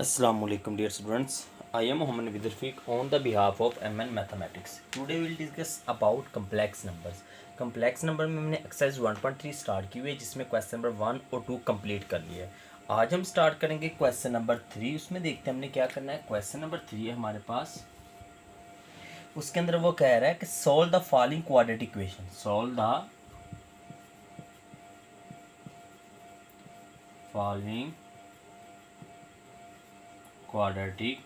Assalamu alaikum dear students. I am Mohammed Navid Rafiq on the behalf of MN Mathematics. Today we will discuss about complex numbers. Complex number में हमने exercise 1.3 start की हुई है जिसमें question number 1 और 2 complete कर लिया है. आज हम स्टार्ट करेंगे क्वेश्चन नंबर 3. उसमें देखते हैं हमने क्या करना है. क्वेश्चन नंबर 3 है हमारे पास. उसके अंदर वो कह रहा है कि solve the following quadratic equation. Solve the following quadratic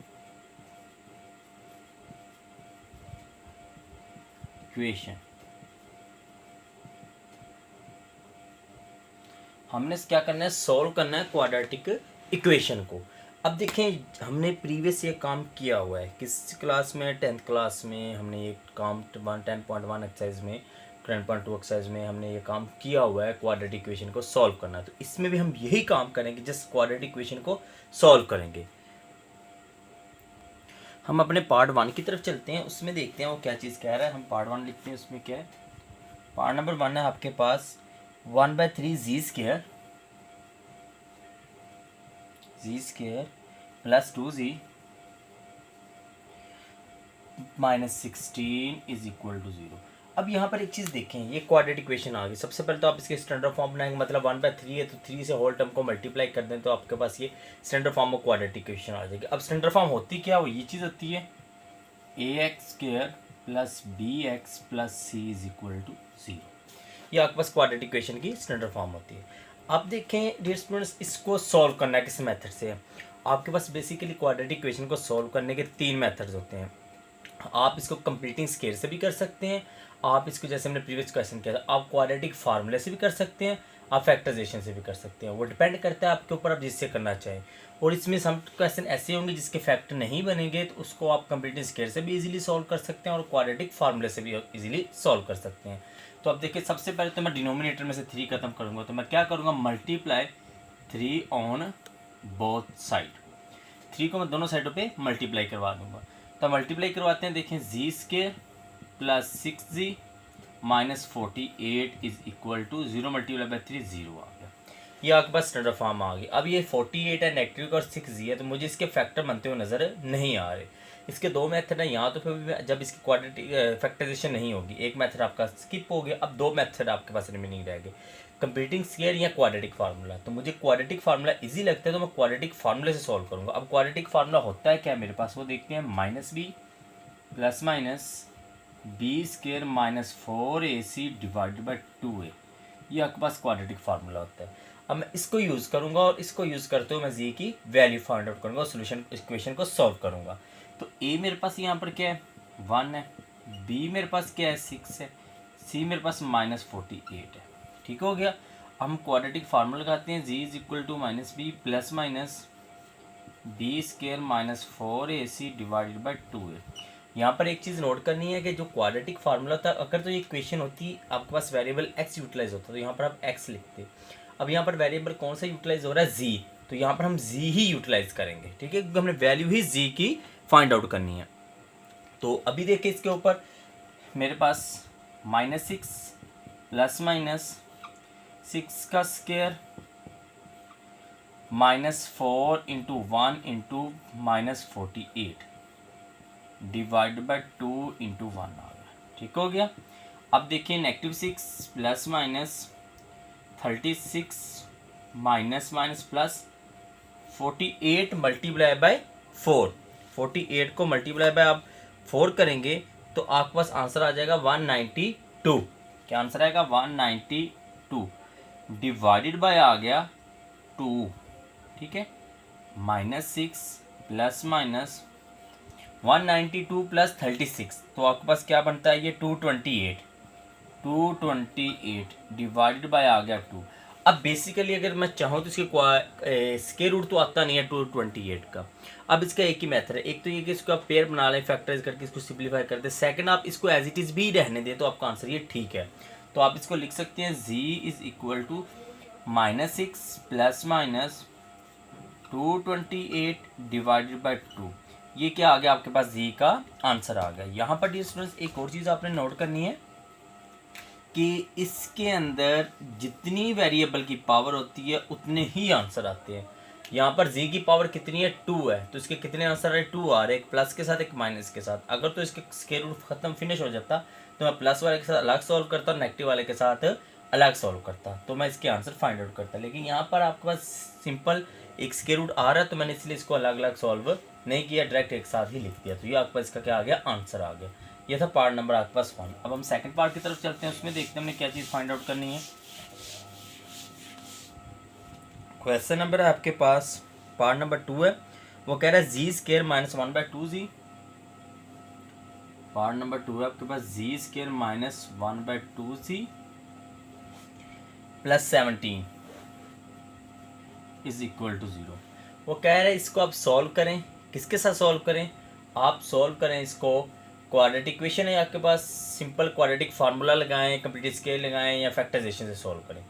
equation. हमने क्या करना है, सोल्व करना है क्वाड्रेटिक इक्वेशन को. अब देखें हमने प्रीवियस ये काम किया हुआ है किस क्लास में, 10th क्लास में हमने ये काम 10.1 एक्सरसाइज में, 10.2 एक्सरसाइज में हमने ये काम किया हुआ है क्वाड्रेटिक इक्वेशन को सॉल्व करना. तो इसमें भी हम यही काम करेंगे, जस्ट क्वाड्रेटिक इक्वेशन को सॉल्व करेंगे. हम अपने पार्ट 1 की तरफ चलते हैं. उसमें देखते हैं वो क्या चीज़ कह रहा है. हम पार्ट 1 लिखते हैं. उसमें क्या है, पार्ट नंबर 1 है आपके पास 1/3 z square plus 2z minus 16 is equal to 0. अब यहाँ पर एक चीज़ देखें, ये क्वाड्रेटिक इक्वेशन आ गई. सबसे पहले तो आप इसके स्टैंडर्ड फॉर्म बनाएंगे, मतलब 1/3 है तो 3 से होल टर्म को मल्टीप्लाई कर दें तो आपके पास ये स्टैंडर्ड फॉर्म में क्वाड्रेटिक इक्वेशन आ जाएगी. अब स्टैंडर्ड फॉर्म होती क्या, वो ये चीज़ होती है ax² plus bx plus c is equal to 0. ये आपके पास क्वाड्रेटिक इक्वेशन की स्टैंडर्ड फॉर्म होती है. अब देखें डियर स्टूडेंट्स, इसको सॉल्व करना है किस मेथड से. आपके पास बेसिकली क्वाड्रेटिक इक्वेशन को सॉल्व करने के 3 मेथड्स होते हैं. आप इसको कंप्लीटिंग स्केयर से भी कर सकते हैं, आप इसको जैसे हमने प्रीवियस क्वेश्चन किया था आप क्वाड्रेटिक फार्मूले से भी कर सकते हैं, आप फैक्टराइजेशन से भी कर सकते हैं. वो डिपेंड करता है आपके ऊपर, आप जिससे करना चाहें. और इसमें सम क्वेश्चन ऐसे होंगे जिसके फैक्टर नहीं बनेंगे तो उसको आप कंप्लीटिंग स्केयर से भी इजीली सॉल्व कर सकते हैं और क्वाड्रेटिक फार्मूले से भी इजीली सॉल्व कर सकते हैं. तो अब देखिए, सबसे पहले तो मैं डिनोमिनेटर में से 3 खत्म करूँगा. तो मैं क्या करूँगा, मल्टीप्लाई 3 ऑन बोथ साइड. 3 को मैं दोनों साइडों पे मल्टीप्लाई करवा दूँगा. तो मल्टीप्लाई करवाते हैं. देखें z square plus 6z minus 48 is equal to 0 multiply by 3 0 आ गया. ये आपके पास स्टैंडर्ड फॉर्म आ गई. अब ये 48 है नेगेटिव और 6z है तो मुझे इसके फैक्टर बनते हुए नज़र नहीं आ रहे. इसके 2 मेथड हैं. यहाँ तो फिर भी जब इसकी क्वाड्रेटिक फैक्टराइजेशन नहीं होगी, एक मेथड आपका स्किप हो गया. अब 2 मेथड आपके पास रिमेनिंग रह गए, कंप्लीटिंग स्केयर या क्वाड्रेटिक फार्मूला. तो मुझे क्वाड्रेटिक फार्मूला इजी लगता है तो मैं क्वाड्रेटिक फार्मूले से सॉल्व करूँगा. अब क्वाड्रेटिक फार्मूला होता है क्या मेरे पास, वो देखते हैं. Minus B plus minus b² minus 4ac divided by 2a. ये आपके पास क्वाड्रेटिक फार्मूला होता है. अब मैं इसको यूज़ करूँगा और इसको यूज़ करते हुए मैं जी की वैल्यू फाइंड आउट करूँगा और सोल्यूशन इक्वेशन को सॉल्व करूँगा. तो a मेरे पास यहाँ पर क्या है 1 है, b मेरे पास क्या है 6 है, c मेरे पास माइनस 48 है. ठीक हो गया. हम क्वाड्रेटिक फार्मूला लगाते हैं. g is equal to minus B plus minus b² minus 4ac divided by 2a. यहाँ पर एक चीज़ नोट करनी है कि जो क्वाड्रेटिक फार्मूला था, अगर तो ये इक्वेशन होती आपके पास वेरिएबल x यूटिलाइज होता तो यहाँ पर आप x लिखते. अब यहाँ पर वेरिएबल कौन सा यूटिलाइज हो रहा है, z. तो यहाँ पर हम z ही यूटिलाइज करेंगे. ठीक है, क्योंकि हमने वैल्यू ही z की फाइंड आउट करनी है. तो अभी देखिए इसके ऊपर मेरे पास माइनस 6 प्लस माइनस 6 का square minus 4 into 1 into minus 48 divide by 2 into 1 आ गया. ठीक हो गया. अब देखिए negative 6 plus minus 36 minus minus plus 48 multiply by 4. 48 को मल्टीप्लाई बाय आप 4 करेंगे तो आपके पास आंसर आ जाएगा 192. क्या आंसर आएगा 192 डिवाइडेड बाय आ गया 2. ठीक है, माइनस 6 प्लस माइनस 192 प्लस 36 तो आपके पास क्या बनता है, ये 228 डिवाइडेड बाय आ गया 2. अब बेसिकली अगर मैं चाहूँ तो इसके स्क्वायर रूट तो आता नहीं है 228 का. अब इसका एक ही मेथड है. एक तो ये कि इसको आप पेयर बना लें, फैक्टराइज करके इसको सिंप्लीफाई कर दें. सेकंड, आप इसको एज इट इज़ भी रहने दें तो आपका आंसर ये ठीक है. तो आप इसको लिख सकते हैं z is equal to minus 6 plus minus 228 divided by 2. ये क्या आ गया आपके पास, जी का आंसर आ गया. यहाँ पर डियर स्टूडेंट्स एक और चीज़ आपने नोट करनी है कि इसके अंदर जितनी वेरिएबल की पावर होती है उतने ही आंसर आते हैं. यहाँ पर z की पावर कितनी है 2 है, तो इसके कितने आंसर है 2 आ रहे, एक प्लस के साथ एक माइनस के साथ। अगर तो इसके स्क्वायर रूट खत्म फिनिश हो जाता तो मैं प्लस वाले के साथ अलग सॉल्व करता और नेगेटिव वाले के साथ अलग सॉल्व करता, तो मैं इसके आंसर फाइंड आउट करता। लेकिन यहाँ पर आपके पास सिंपल एक स्क्वायर रूट आ रहा है, तो मैंने इसलिए इसको अलग अलग सॉल्व नहीं किया, डायरेक्ट एक साथ ही लिख दिया। तो ये आपके पास इसका क्या आ गया, आंसर आ गया। ये था पार्ट नंबर आपके पास 1। अब हम सेकंड पार्ट की तरफ चलते हैं, उसमें देखते हैं हमने क्या चीज़ फाइंड आउट करनी है। क्वेश्चन नंबर है आपके पास पार्ट नंबर 2 है, वो कह रहा है z square minus 1/2z। Part number 2 है आपके पास z square minus 1/2z plus 17 is equal to 0। वो कह रहे हैं इसको आप सॉल्व करें, किसके साथ सॉल्व करें, आप सॉल्व करें इसको क्वाड्रेटिक इक्वेशन है आपके पास, सिंपल क्वाड्रेटिक फार्मूला लगाएं, कंप्लीट स्केल लगाएं या फैक्टराइजेशन से सॉल्व करें।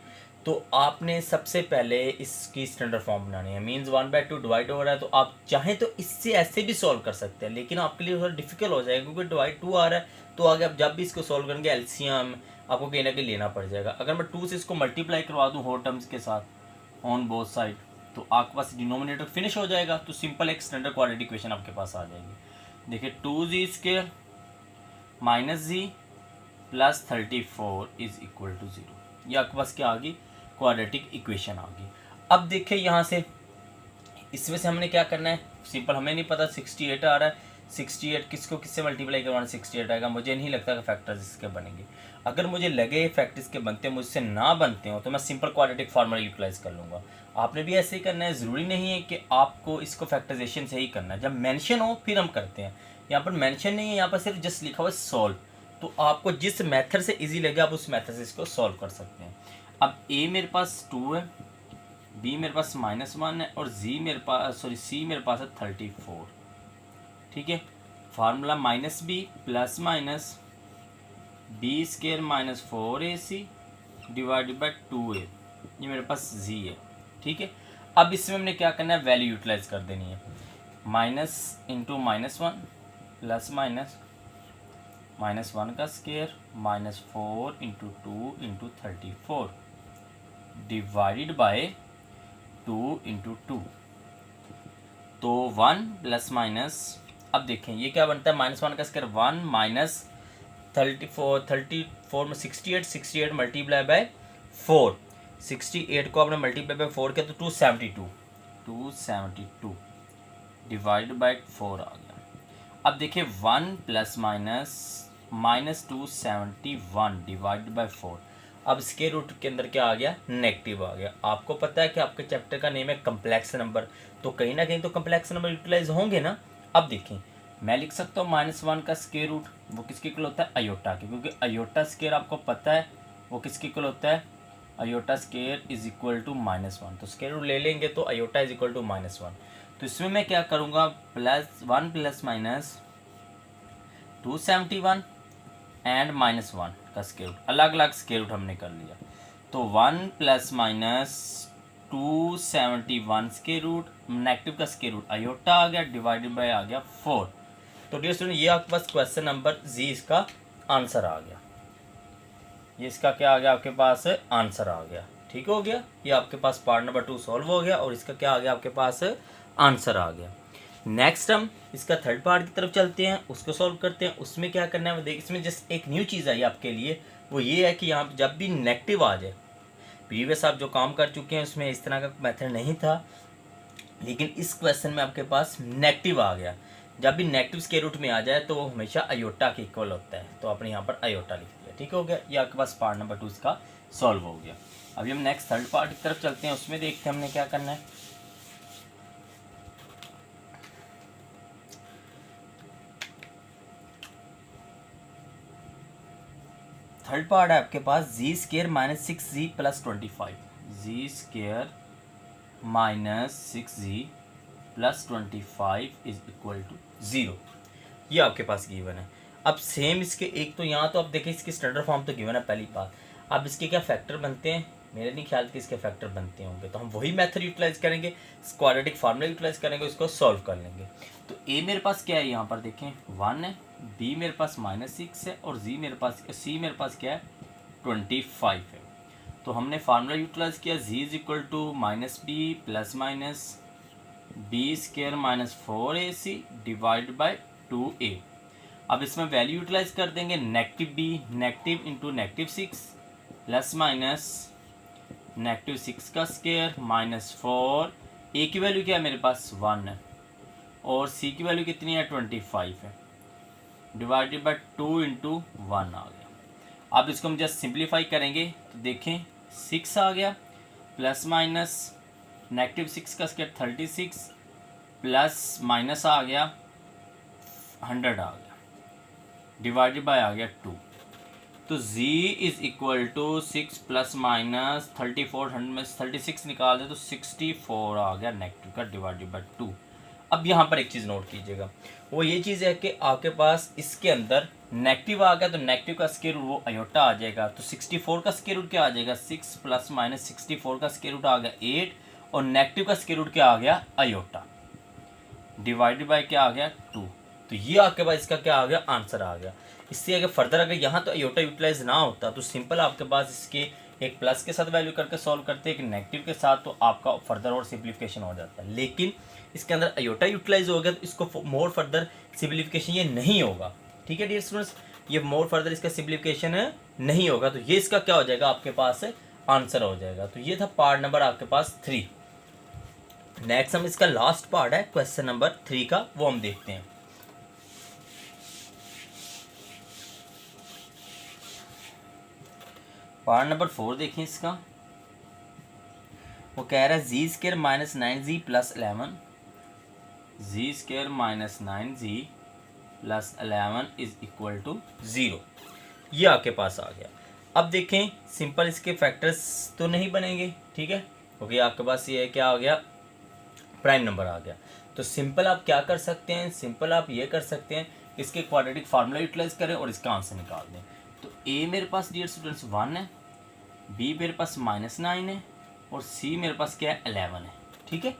तो आपने सबसे पहले इसकी स्टैंडर्ड फॉर्म बनानी है, मीन्स 1/2 डिवाइड हो रहा है, तो आप चाहें तो इससे ऐसे भी सॉल्व कर सकते हैं, लेकिन आपके लिए थोड़ा डिफिकल्ट हो जाएगा क्योंकि डिवाइड 2 आ रहा है, तो आगे आप जब भी इसको सॉल्व करेंगे एलसीएम आपको कहीं ना कहीं लेना पड़ जाएगा। अगर मैं 2 से इसको मल्टीप्लाई करवा दूँ होल टर्म्स के साथ ऑन बोथ साइड, तो आपके पास डिनोमिनेटर फिनिश हो जाएगा, तो सिंपल एक स्टैंडर्ड क्वाड्रेटिक इक्वेशन आपके पास आ जाएगी। देखिए 2z square minus z plus 34 is equal to 0। ये आपके पास क्या आ गई, क्वाड्रेटिक इक्वेशन आ गई। अब देखिए यहाँ से इसमें से हमने क्या करना है, सिंपल हमें नहीं पता 68 आ रहा है, 68 किसको किससे मल्टीप्लाई करवाना 68 आएगा, मुझे नहीं लगता कि फैक्टर्स इसके बनेंगे। अगर मुझे लगे फैक्टर इसके बनते हैं, मुझसे ना बनते हो, तो मैं सिंपल क्वाड्रेटिक फार्मूला यूटिलाइज कर लूँगा। आपने भी ऐसे ही करना है, ज़रूरी नहीं है कि आपको इसको फैक्टराइजेशन से ही करना है, जब मेंशन हो फिर हम करते हैं। यहाँ पर मेंशन नहीं है, यहाँ पर सिर्फ जस्ट लिखा हुआ है सॉल्व, तो आपको जिस मेथड से इजी लगे आप उस मेथड से इसको सॉल्व कर सकते हैं। अब a मेरे पास 2 है, b मेरे पास -1 है और c मेरे पास है 34। ठीक है, formula -b plus minus b square minus 4ac divided by 2a, ये मेरे पास z है। ठीक है, अब इसमें हमने क्या करना है, वैल्यू यूटिलाइज कर देनी है, माइनस इंटू -1 प्लस माइनस -1 का square -4 into 2 into 34 divided by 2 into 2, तो 1 प्लस माइनस, अब देखें ये क्या बनता है, -1 का स्क्वायर 1 माइनस 34 में 68 मल्टीप्लाई बाय 4, 68 को आपने मल्टीप्लाई बाय 4 किया तो 272 डिवाइड बाय 4 आ गया। अब देखिए 1 प्लस माइनस -271 डिवाइड बाय 4, अब स्क्वायर रूट के अंदर क्या आ गया, नेगेटिव आ गया। आपको पता है कि आपके चैप्टर का नेम है कम्प्लेक्स नंबर, तो कहीं ना कहीं तो कम्प्लेक्स नंबर यूटिलाइज होंगे ना। अब देखें मैं लिख सकता हूँ -1 का स्क्वायर रूट, वो किसके इक्वल होता है, अयोटा के, क्योंकि अयोटा स्क्वायर आपको पता है वो किसके इक्वल होता है, iota square is equal to -1, तो स्क्वायर रूट ले लेंगे तो अयोटा इज इक्वल टू -1। तो इसमें मैं क्या करूँगा, +1 प्लस माइनस 271 एंड -1 का स्क्वायर रूट, अलग अलग स्क्वायर रूट हमने कर लिया, तो 1 plus minus 271 square root, negative का स्क्वायर रूट अयोटा आ गया, डिवाइडेड बाय आ गया 4। तो डियर स्टूडेंट ये आपके पास क्वेश्चन नंबर जी इसका आंसर आ गया, ये इसका क्या आ गया आपके पास आंसर आ गया। ठीक हो गया, ये आपके पास पार्ट नंबर 2 सॉल्व हो गया और इसका क्या आ गया आपके पास आंसर आ गया। नेक्स्ट हम इसका थर्ड पार्ट की तरफ चलते हैं, उसको सॉल्व करते हैं। उसमें क्या करना है देख, इसमें जस्ट एक न्यू चीज़ आई आपके लिए, वो ये है कि यहाँ पर जब भी नेगेटिव आ जाए, प्रीवियस आप जो काम कर चुके हैं उसमें इस तरह का मेथड नहीं था, लेकिन इस क्वेश्चन में आपके पास नेगेटिव आ गया। जब भी नेगेटिव स्क्वायर रूट में आ जाए तो वो हमेशा अयोटा के इक्वल होता है, तो आपने यहाँ पर अयोटा लिख दिया। ठीक हो गया, ये आपके पास पार्ट नंबर 2 इसका सॉल्व हो गया। अभी हम नेक्स्ट थर्ड पार्ट की तरफ चलते हैं, उसमें देखते हैं हमने क्या करना है। थर्ड पार्ट है आपके पास z square minus 6z plus 25, z square minus 6z plus 25 is equal to 0, ये आपके पास गिवन है। अब सेम इसके एक तो यहाँ तो आप देखें इसकी स्टैंडर्ड फॉर्म तो गिवन है पहली बात, अब इसके क्या फैक्टर बनते हैं, मेरे नहीं ख्याल कि इसके फैक्टर बनते होंगे, तो हम वही मेथड यूटिलाइज करेंगे, क्वाड्रेटिक फार्मूला यूटिलाइज करेंगे, उसको सॉल्व कर लेंगे। तो ए मेरे पास क्या है, यहाँ पर देखें 1 है, बी मेरे पास -6 है और सी मेरे पास क्या है 25 है। तो हमने फार्मूला यूटिलाइज किया, z is equal to -b plus minus B square minus 4ac divide by 2a। अब इसमें वैल्यू यूटिलाइज कर देंगे, negative b negative into negative 6 plus minus negative 6 का स्क्वायर माइनस 4। ए की वैल्यू क्या है मेरे पास 1 है और सी की वैल्यू कितनी है 25 है, डिवाइडेड बाई 2 इंटू 1 आ गया। अब इसको हम जस्ट सिंप्लीफाई करेंगे तो देखें 6 आ गया प्लस माइनस नेगेटिव 6 का स्क्वायर 36 प्लस माइनस आ गया 100 आ गया, डिवाइडेड बाय आ गया 2। तो z is equal to 6 plus minus 34, 100 में 36 निकाल दे तो 64 आ गया नेगेटिव का, डिवाइडेड बाय 2। अब यहाँ पर एक चीज़ नोट कीजिएगा, वो ये चीज़ है कि आपके पास इसके अंदर नेगेटिव आ गया तो नेगेटिव का स्क्वायर रूट वो अयोटा आ जाएगा। तो 64 का स्क्वायर रूट क्या आ जाएगा 6 प्लस माइनस 64 का स्क्वायर रूट आ गया 8 और नेगेटिव का स्क्वायर रूट क्या आ गया अयोटा, डिवाइडेड बाय क्या आ गया 2। तो ये आपके पास इसका क्या आ गया आंसर आ गया। इससे अगर फर्दर अगर यहाँ तो अयोटा यूटिलाइज ना होता तो सिंपल आपके पास इसके एक प्लस के साथ वैल्यू करके सॉल्व करते एक नेगेटिव के साथ, तो आपका फर्दर और सिंप्लीफिकेशन हो जाता है। लेकिन इसके अंदर अयोटा यूटिलाइज हो गया तो इसको मोर फर्दर सिंप्लीफिकेशन ये नहीं होगा। ठीक है डियर स्टूडेंट्स, ये मोर फर्दर इसका सिंप्लीफिकेशन नहीं होगा, तो ये इसका क्या हो जाएगा आपके पास आंसर हो जाएगा। तो ये था पार्ट नंबर आपके पास 3। नेक्स्ट हम इसका लास्ट पार्ट है क्वेश्चन नंबर 3 का, वो हम देखते हैं। पार्ट नंबर 4 देखिए इसका, वो कह रहा है z square minus 9z plus 11, z square minus 9z plus 11 is equal to 0। ये आपके पास आ गया। अब देखें सिंपल इसके फैक्टर्स तो नहीं बनेंगे, ठीक है, क्योंकि आपके पास ये क्या आ गया प्राइम नंबर आ गया। तो सिंपल आप क्या कर सकते हैं, सिंपल आप ये कर सकते हैं इसके क्वाड्रेटिक फार्मूला यूटिलाइज करें और इसका आंसर निकाल दें। तो ए मेरे पास डियर स्टूडेंट्स 1 है, बी मेरे पास -9 है और सी मेरे पास क्या है 11 है। ठीक है,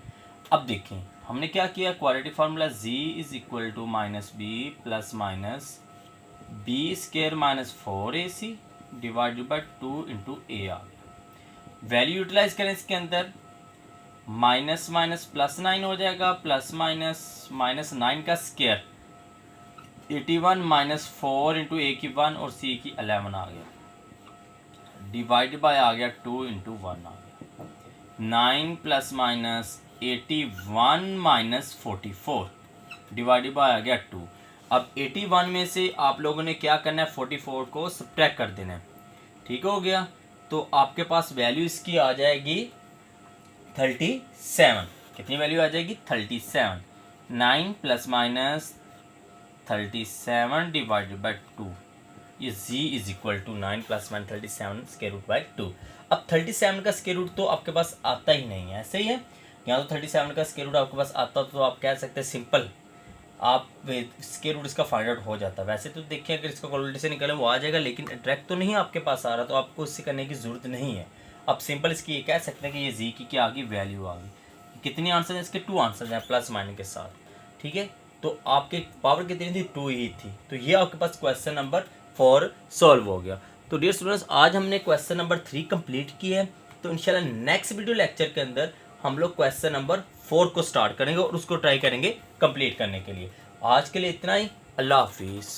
अब देखें हमने क्या किया quadratic formula z is equal to minus B plus minus B square minus 4ac divided by 2 into A आ गया। वैल्यू यूटिलाइज करें इसके अंदर, माइनस माइनस प्लस 9 हो जाएगा, प्लस माइनस माइनस 9 का स्क्वायर 81 माइनस 4 इंटू ए की 1 और सी की 11 आ गया, डिवाइड बाय आ गया 2 इंटू 1 आ गया। 9 plus minus 81 minus 44 divide by आ गया 2। अब 81 में से आप लोगों ने क्या करना है 44 को सब्ट्रैक्ट कर देना है। ठीक हो गया, तो आपके पास वैल्यू इसकी आ जाएगी 37। कितनी वैल्यू आ जाएगी 37। 9 प्लस माइनस 37 डिवाइडेड बाई 2, ये z is equal to 9 plus minus 37 square root by 2। अब 37 का स्क्वायर रूट तो आपके पास आता ही नहीं है, सही है। यहाँ तो 37 का स्क्वायर रूट आपके पास आता तो आप कह सकते हैं सिंपल आप स्क्वायर रूट इसका फाइंड आउट हो जाता। वैसे तो देखिए अगर इसका क्वालिटी से निकले वो आ जाएगा, लेकिन डायरेक्ट तो नहीं आपके पास आ रहा, तो आपको इससे करने की ज़रूरत नहीं है। आप सिंपल इसकी ये कह सकते हैं कि ये जी की क्या आ गई वैल्यू आ गई। कितनी आंसर है इसके 2 आंसर हैं प्लस माइनस के साथ। ठीक है, तो आपके पावर कितनी थी 2 ही थी। तो ये आपके पास क्वेश्चन नंबर 4 सॉल्व हो गया। तो डियर स्टूडेंट्स आज हमने क्वेश्चन नंबर 3 कंप्लीट किया है। तो इंशाल्लाह नेक्स्ट वीडियो लेक्चर के अंदर हम लोग क्वेश्चन नंबर 4 को स्टार्ट करेंगे और उसको ट्राई करेंगे कंप्लीट करने के लिए। आज के लिए इतना ही, अल्लाह हाफिज़।